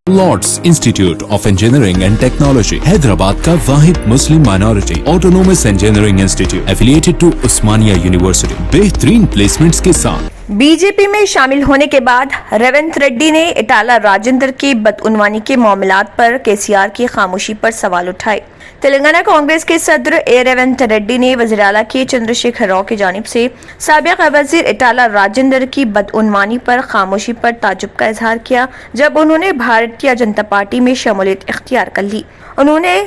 Lord's institute of engineering and technology Hyderabad का वाहिद मुस्लिम minority autonomous engineering institute affiliated to Osmania university बेहतरीन placements के साथ। बीजेपी में शामिल होने के बाद रेवंत रेड्डी ने इटाला राजेंद्र की बदउनवानी के मामलात पर केसीआर की खामोशी पर सवाल उठाए। तेलंगाना कांग्रेस के सदर रेवंत रेड्डी ने वज़ीर आला के चंद्रशेखर राव की जानिब से साबिक वज़ीर इटाला राजेंद्र की बदउनवानी पर खामोशी पर ताज्जुब का इजहार किया जब उन्होंने भारतीय जनता पार्टी में शमूलियत इख्तियार कर ली। उन्होंने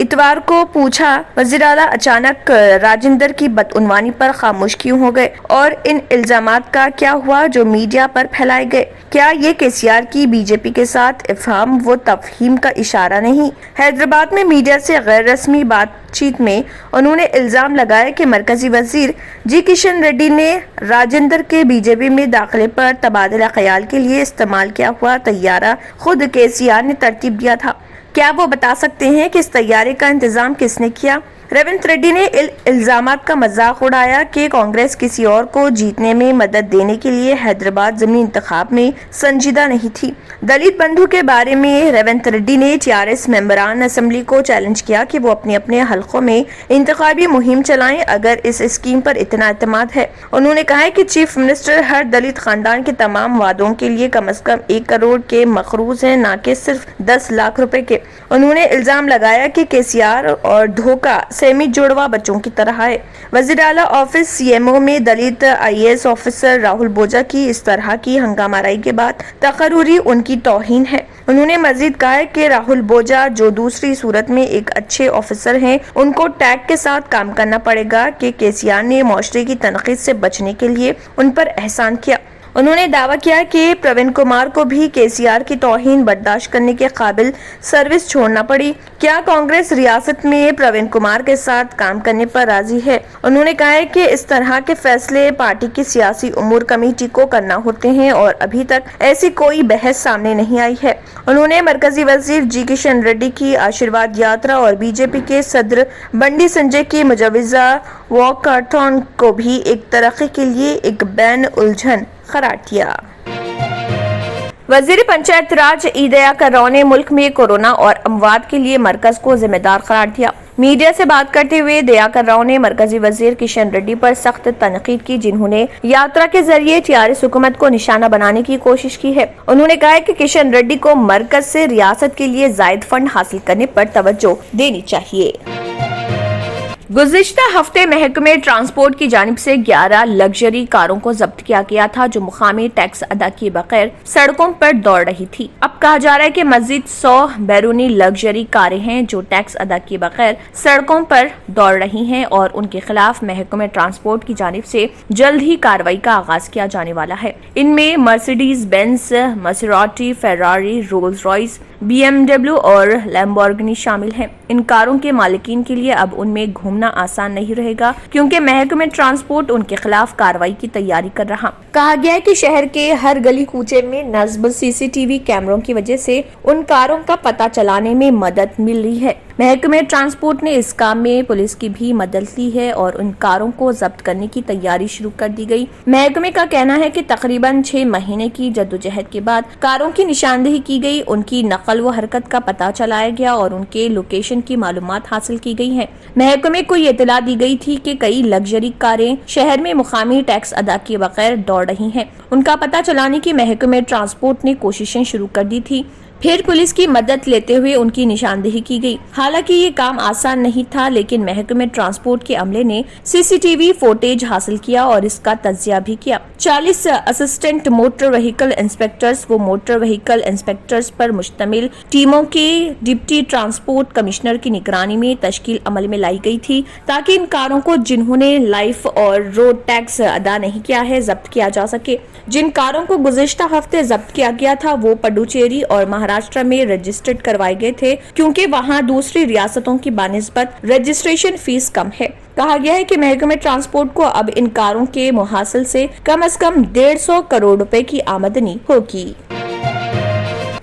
इतवार को पूछा, वज़ीर आला अचानक राजेंद्र की बदउनवानी पर खामोश क्यों हो गए और इन इल्जामात का क्या हुआ जो मीडिया पर फैलाए गए? क्या ये केसीआर की बीजेपी के साथ इफ़हाम व तफहीम का इशारा नहीं? हैदराबाद में मीडिया से गैर रस्मी बातचीत में उन्होंने इल्जाम लगाया कि मरकजी वजीर जी किशन रेड्डी ने राजेंद्र के बीजेपी में दाखिले पर तबादला ख्याल के लिए इस्तेमाल किया हुआ तैयारा खुद केसीआर ने तरतीब दिया था। क्या वो बता सकते हैं कि इस तैयारे का इंतजाम किसने किया? रेवंत रेड्डी ने इल्जामात का मजाक उड़ाया कि कांग्रेस किसी और को जीतने में मदद देने के लिए हैदराबाद ज़मीनी इंतखाब में संजीदा नहीं थी। दलित बंधु के बारे में रेवंत रेड्डी ने टीआरएस मेंबरान असेंबली को चैलेंज किया कि वो अपने अपने हलकों में इंतखाबी मुहिम चलाएं अगर इस स्कीम पर इतना एतमाद है। उन्होंने कहा कि चीफ मिनिस्टर हर दलित खानदान के तमाम वादों के लिए कम अज कम 1 करोड़ के मखरूज हैं, न कि सिर्फ 10 लाख रुपए के। उन्होंने इल्जाम लगाया कि केसीआर और धोखा सेमी जुड़वा बच्चों की तरह है। वज़ीर आला ऑफिस सीएमओ में दलित आईएएस ऑफिसर राहुल बोजा की इस तरह की हंगामाराई के बाद तकर्रुरी उनकी तौहीन है। उन्होंने मजीद कहा कि राहुल बोजा जो दूसरी सूरत में एक अच्छे ऑफिसर हैं, उनको टैग के साथ काम करना पड़ेगा कि केसीआर ने मुआशरे की तनकीद से बचने के लिए उन पर एहसान किया। उन्होंने दावा किया कि प्रवीण कुमार को भी केसीआर की तौहीन बर्दाश्त करने के काबिल सर्विस छोड़ना पड़ी। क्या कांग्रेस रियासत में प्रवीण कुमार के साथ काम करने पर राजी है? उन्होंने कहा है कि इस तरह के फैसले पार्टी की सियासी उमूर कमेटी को करना होते हैं और अभी तक ऐसी कोई बहस सामने नहीं आई है। उन्होंने मरकजी वजीर जी किशन रेड्डी की आशीर्वाद यात्रा और बीजेपी के सदर बंडी संजय की मुजवजा वॉकथॉन को भी एक तरक्की के लिए एक बैन उलझन करार दिया। वजीर पंचायत राज ई दयाकर राव ने मुल्क में कोरोना और अमवात के लिए मरकज को जिम्मेदार करार दिया। मीडिया से बात करते हुए दयाकर राव ने मरकजी वजीर किशन रेड्डी पर सख्त तनकीद की, जिन्होंने यात्रा के जरिए टीआरएस हुकूमत को निशाना बनाने की कोशिश की है। उन्होंने कहा कि किशन रेड्डी को मरकज से रियासत के लिए जायद फंड हासिल करने पर तवज्जो देनी चाहिए। गुज़िश्ता हफ्ते महकमे ट्रांसपोर्ट की जानिब से 11 लग्जरी कारों को जब्त किया गया था जो मुकामी टैक्स अदा किए बगैर सड़कों पर दौड़ रही थी। अब कहा जा रहा है कि मजीद 100 बैरूनी लग्जरी कारें हैं जो टैक्स अदा किए बगैर सड़कों पर दौड़ रही हैं और उनके खिलाफ महकमे ट्रांसपोर्ट की जानिब से जल्द ही कार्रवाई का आगाज किया जाने वाला है। इनमें Mercedes Benz, Maserati, Ferrari, Rolls Royce, BMW और लैम्बोर्गिनी शामिल हैं। इन कारों के मालिकीन के लिए अब उनमें घूमना आसान नहीं रहेगा क्योंकि महकमे ट्रांसपोर्ट उनके खिलाफ कार्रवाई की तैयारी कर रहा। कहा गया है कि शहर के हर गली कूचे में नस्ब सीसीटीवी कैमरों की वजह से उन कारों का पता चलाने में मदद मिल रही है। महकमे ट्रांसपोर्ट ने इस काम में पुलिस की भी मदद ली है और उन कारों को जब्त करने की तैयारी शुरू कर दी गई। महकमे का कहना है कि तकरीबन 6 महीने की जद्दोजहद के बाद कारों की निशानदेही की गई, उनकी नकल व हरकत का पता चलाया गया और उनके लोकेशन की मालूमात हासिल की गई है। महकमे को ये इतला दी गई थी कि कई लग्जरी कारें शहर में मुकामी टैक्स अदा किए बगैर दौड़ रही हैं। उनका पता चलाने की महकमे ट्रांसपोर्ट ने कोशिशें शुरू कर दी थी। फिर पुलिस की मदद लेते हुए उनकी निशानदेही की गई। हालांकि ये काम आसान नहीं था, लेकिन महकमे ट्रांसपोर्ट के अमले ने सीसीटीवी फुटेज हासिल किया और इसका तज्जिया भी किया। 40 असिस्टेंट मोटर व्हीकल इंस्पेक्टर्स व मोटर व्हीकल इंस्पेक्टर्स पर मुश्तमिल टीमों के डिप्टी ट्रांसपोर्ट कमिश्नर की निगरानी में तश्कील अमल में लाई गई थी ताकि इन कारों को जिन्होंने लाइफ और रोड टैक्स अदा नहीं किया है जब्त किया जा सके। जिन कारों को गुज़िश्ता हफ्ते जब्त किया गया था वो पुडुचेरी और महाराष्ट्र में रजिस्टर्ड करवाए गए थे क्योंकि वहां दूसरी रियासतों की बानिस्बत रजिस्ट्रेशन फीस कम है। कहा गया है कि महकमे ट्रांसपोर्ट को अब इन कारों के मुहासिल से कम 150 करोड़ रुपए की आमदनी होगी।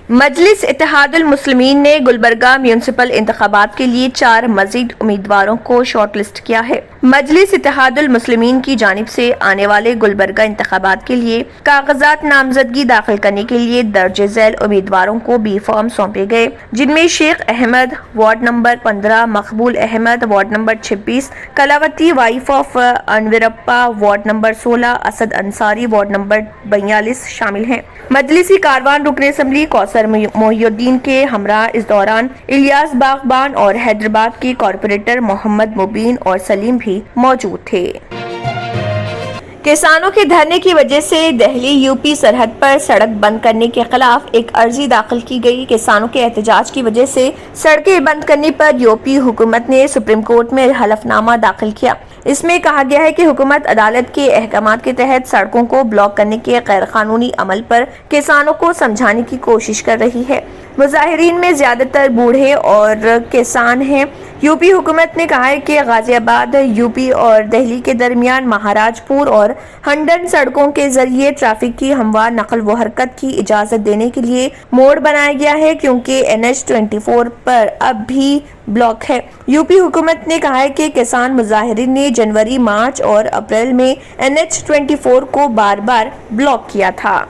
مجلس اتحاد المسلمین نے گلبرگہ میونسپل انتخابات کے لیے 4 مزید امیدواروں کو شارٹ لسٹ کیا ہے۔ مجلس اتحاد المسلمین کی جانب سے آنے والے گلبرگہ انتخابات کے لیے کاغذات نامزدگی داخل کرنے کے لیے درج ذیل امیدواروں کو بی فارم سونپے گئے، جن میں Sheikh Ahmed ward number 15، Maqbool Ahmed ward number 26، Kalavati wife of Anwarpa ward number 16، Asad Ansari ward number 42 شامل ہیں۔ مجلسی کاروان رکن اسمبلی کوثر محی الدین کے ہمراہ اس دوران الیاس باغبان اور حیدرآباد کے کارپوریٹر محمد مبین اور سلیم بھی موجود تھے۔ کسانوں کے دھرنے کی وجہ سے دہلی یوپی سرحد پر سڑک بند کرنے کے خلاف ایک عرضی داخل کی گئی۔ کسانوں کے احتجاج کی وجہ سے سڑکیں بند کرنے پر یوپی حکومت نے سپریم کورٹ میں حلف نامہ داخل کیا۔ اس میں کہا گیا ہے کہ حکومت عدالت کے احکامات کے تحت سڑکوں کو بلاک کرنے کے غیر قانونی عمل پر کسانوں کو سمجھانے کی کوشش کر رہی ہے۔ مظاہرین میں زیادہ تر بوڑھے اور کسان ہیں۔ یوپی حکومت نے کہا ہے کہ غازی آباد یوپی اور دہلی کے درمیان مہاراج پور اور ہنڈن سڑکوں کے ذریعے ٹریفک کی ہموار نقل و حرکت کی اجازت دینے کے لیے موڑ بنایا گیا ہے، کیونکہ NH-24 پر اب بھی بلاک ہے۔ یوپی حکومت نے کہا ہے کہ کسان مظاہرین نے جنوری، مارچ اور اپریل میں NH-24 کو بار بار بلاک کیا تھا۔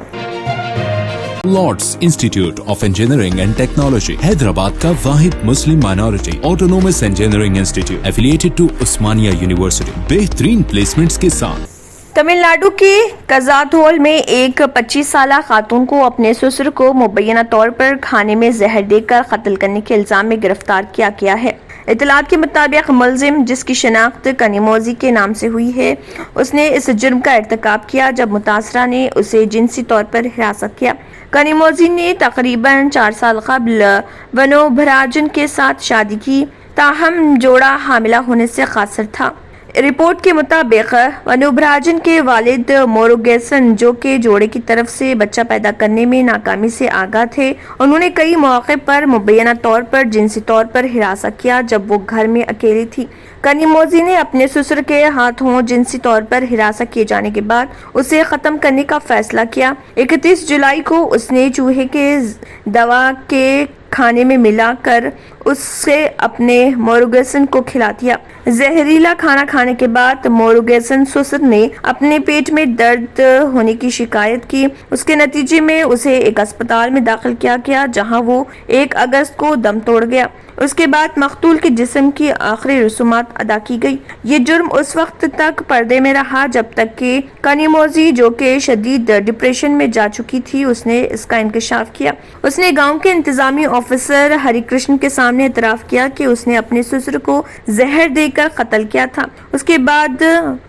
Lords institute of engineering and technology Hyderabad کا واحد مسلم minority autonomous engineering institute affiliated to Osmania university, بہترین پلیسمنٹس کے ساتھ۔ تمل ناڈو کے کزاتھول میں ایک 25 سالہ خاتون کو اپنے سسر کو مبینہ طور پر کھانے میں زہر دے کر قتل کرنے کے الزام میں گرفتار کیا گیا ہے۔ اطلاعات کے مطابق ملزم، جس کی شناخت کنیموزی کے نام سے ہوئی ہے، اس نے اس جرم کا ارتکاب کیا جب متاثرہ نے اسے جنسی طور پر ہراساں کیا۔ کنیموزی نے تقریباً 4 سال قبل ونوبھراجن کے ساتھ شادی کی، تاہم جوڑا حاملہ ہونے سے قاصر تھا۔ رپورٹ کے مطابق ونوبھراجن کے والد موروگیسن، جو کہ جوڑے کی طرف سے بچہ پیدا کرنے میں ناکامی سے آگاہ تھے، انہوں نے کئی مواقع پر مبینہ طور پر جنسی طور پر ہراساں کیا جب وہ گھر میں اکیلی تھی۔ کنیموزی نے اپنے سسر کے ہاتھوں جنسی طور پر ہراساں کیے جانے کے بعد اسے ختم کرنے کا فیصلہ کیا۔ 31 جولائی کو اس نے چوہے کے دوا کے کھانے میں ملا کر اسے اپنے موروگیسن کو کھلا دیا۔ زہریلا کھانا کھانے کے بعد موروگیسن سسر نے اپنے پیٹ میں درد ہونے کی شکایت کی۔ اس کے نتیجے میں اسے ایک اسپتال میں داخل کیا گیا، جہاں وہ 1 اگست کو دم توڑ گیا۔ اس کے بعد مقتول کے جسم کی آخری رسومات ادا کی گئی۔ یہ جرم اس وقت تک پردے میں رہا جب تک کہ کنیموزی، جو کہ شدید ڈپریشن میں جا چکی تھی، اس نے اس کا انکشاف کیا۔ اس نے گاؤں کے انتظامی آفیسر ہری کرشن کے سامنے اعتراف کیا کہ اس نے اپنے سسر کو زہر دے کر قتل کیا تھا۔ اس کے بعد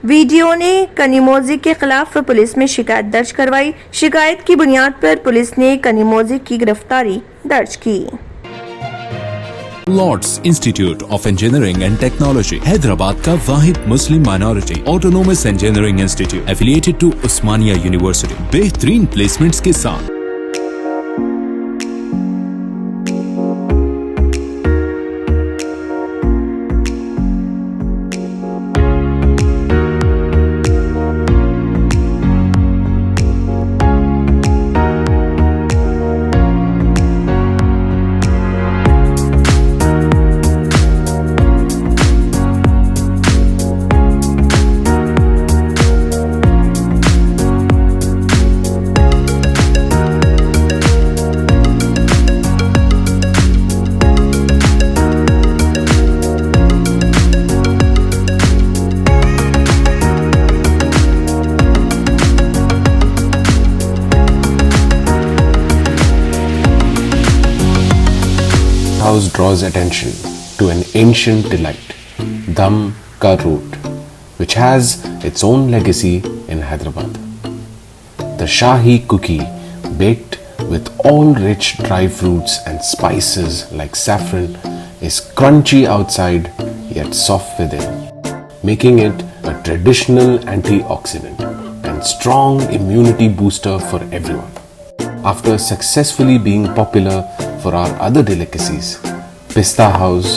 ویڈیو نے کنیموزی کے خلاف پولیس میں شکایت درج کروائی۔ شکایت کی بنیاد پر پولیس نے کنیموزی کی گرفتاری درج کی۔ Lords institute of engineering and technology Hyderabad کا واحد مسلم minority autonomous engineering institute affiliated to Osmania university, بہترین پلیسمنٹس کے ساتھ۔ House draws attention to an ancient delight, Dum Ka Root, which has its own legacy in Hyderabad. The Shahi cookie, baked with all rich dry fruits and spices like saffron, is crunchy outside yet soft within, making it a traditional antioxidant and strong immunity booster for everyone. After successfully being popular for our other delicacies, Pista House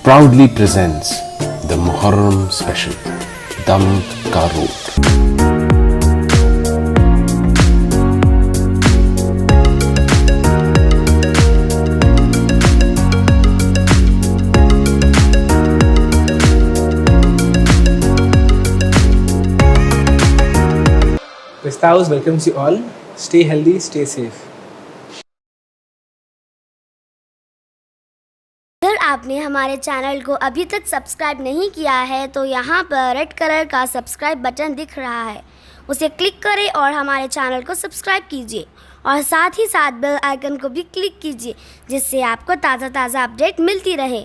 proudly presents the Muharram special, Dum Ka Root. House welcomes you all. Stay healthy, stay safe. اگر آپ نے ہمارے channel کو ابھی تک subscribe نہیں کیا ہے تو یہاں پر ریڈ کلر کا سبسکرائب بٹن دکھ رہا ہے، اسے کلک کریں اور ہمارے چینل کو سبسکرائب کیجیے، اور ساتھ ہی ساتھ بیل آئیکن کو بھی کلک کیجیے، جس سے آپ کو تازہ اپڈیٹ ملتی رہے۔